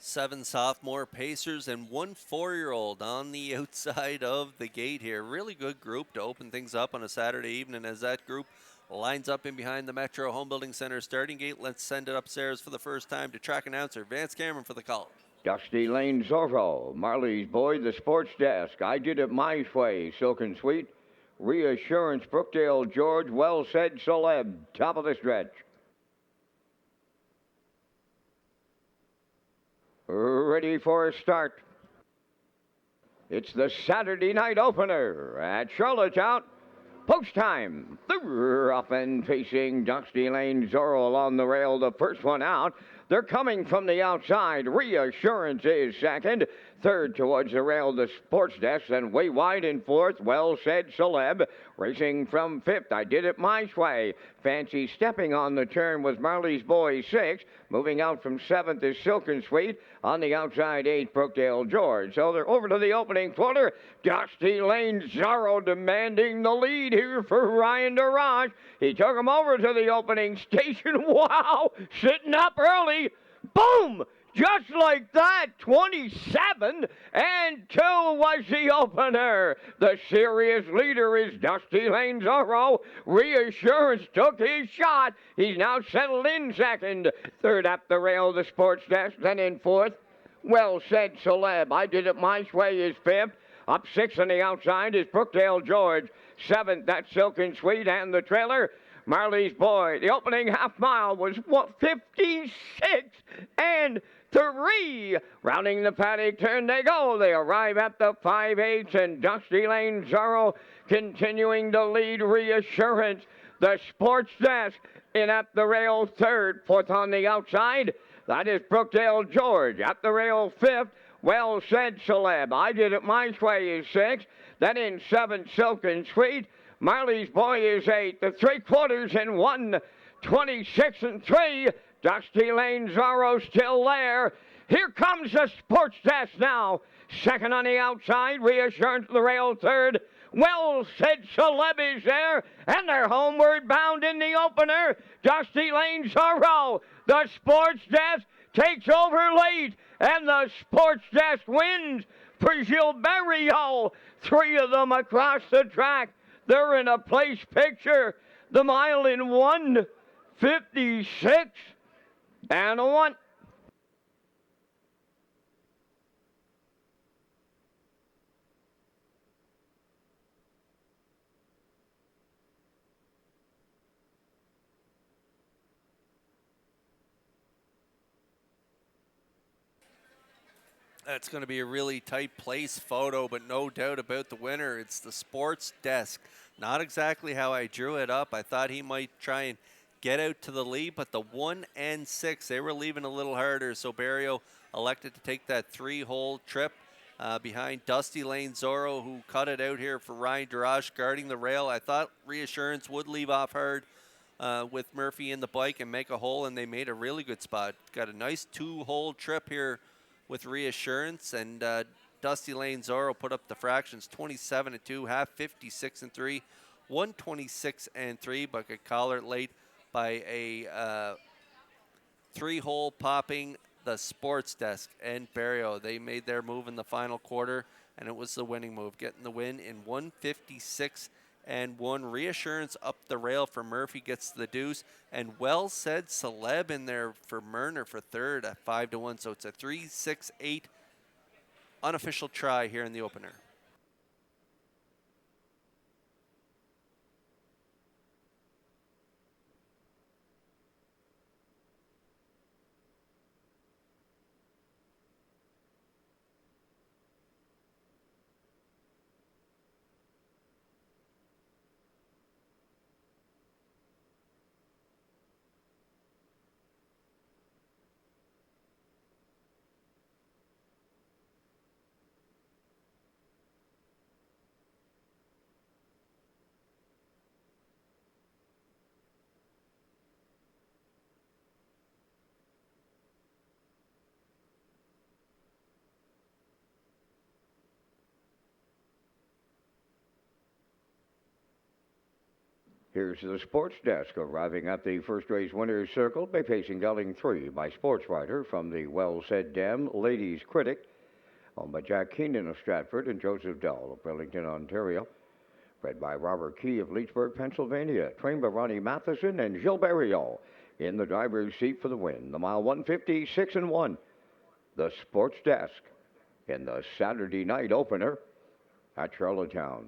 7 sophomore pacers and 1 4-year-old on the outside of the gate here. Really good group to open things up on a Saturday evening as that group lines up in behind the Metro Home Building Center starting gate. Let's send it upstairs for the first time to track announcer Vance Cameron for the call. Dusty Lane Zorro, Marley's Boy, the Sports Desk, I Did It My Way, Silk and Sweet, Reassurance, Brookdale George, Well Said Celeb, top of the stretch. Ready for a start. It's the Saturday night opener at Charlottetown. Post time. They're up and facing Dusty Lane Zorro along the rail. The first one out. They're coming from the outside. Reassurance is second. Third towards the rail, the Sports Desk. Then way wide in fourth. Well Said Celeb. Racing from fifth. I Did It My Way. Fancy stepping on the turn was Marley's Boy sixth. Moving out from seventh is Silk and Sweet. On the outside, eighth, Brookdale George. So they're over to the opening quarter. Dusty Lane Zorro demanding the lead here for Ryan DeRoche. He took him over to the opening station. Wow! Sitting up early. Boom! Just like that, 27 and 2 was the opener. The serious leader is Dusty Lane Zorro. Reassurance took his shot. He's now settled in second. Third up the rail, the Sports Desk. Then in fourth, Well Said Celeb. I Did It My Way is fifth. Up sixth on the outside is Brookdale George. Seventh, that's Silk and Sweet, and the trailer, Marley's Boy. The opening half mile was 56 and 3. Rounding the paddock turn they go. They arrive at the 5/8, and Dusty Lane Zorro continuing to lead. Reassurance. The Sports Desk in at the rail third. Fourth on the outside, that is Brookdale George. At the rail fifth, Well Said Celeb. I Did It My Way is sixth. Then in seventh, Silk and Sweet. Marley's Boy is eighth. The 3/4 in 1, 26 and 3. Dusty Lane Zorro still there. Here comes the Sports Desk now. Second on the outside, Reassurance the rail third. Well Said Celeb is there, and they're homeward bound in the opener. Dusty Lane Zorro. The Sports Desk takes over late, and the Sports Desk wins for Gilberto. 3 of them across the track. They're in a place picture. The mile in 1:56 and 1. That's going to be a really tight place photo, but no doubt about the winner. It's the Sports Desk. Not exactly how I drew it up. I thought he might try and get out to the lead, but the 1 and 6, they were leaving a little harder. So Barrio elected to take that 3-hole trip behind Dusty Lane Zorro, who cut it out here for Ryan DeRoche guarding the rail. I thought Reassurance would leave off hard with Murphy in the bike and make a hole, and they made a really good spot. Got a nice 2-hole trip here with Reassurance, and Dusty Lane Zorro put up the fractions 27 and 2, half 56 and 3, 126 and 3, but got collared late by a 3-hole popping the Sports Desk and Barrio. They made their move in the final quarter, and it was the winning move, getting the win in 156 and 1. Reassurance up the rail for Murphy, gets the deuce, and Well Said Celeb in there for Murner for third at 5-1. So it's a 3-6-8 unofficial try here in the opener. Here's the sports desk arriving at the first race winner's circle by pacing gelding 3 by sports writer from the Well Said Dam Ladies Critic, owned by Jack Keenan of Stratford and Joseph Dell of Burlington, Ontario. Bred by Robert Key of Leechburg, Pennsylvania. Trained by Ronnie Matheson and Gilles Barrio. In the driver's seat for the win. The mile 156 and 1. The sports desk in the Saturday night opener at Charlottetown.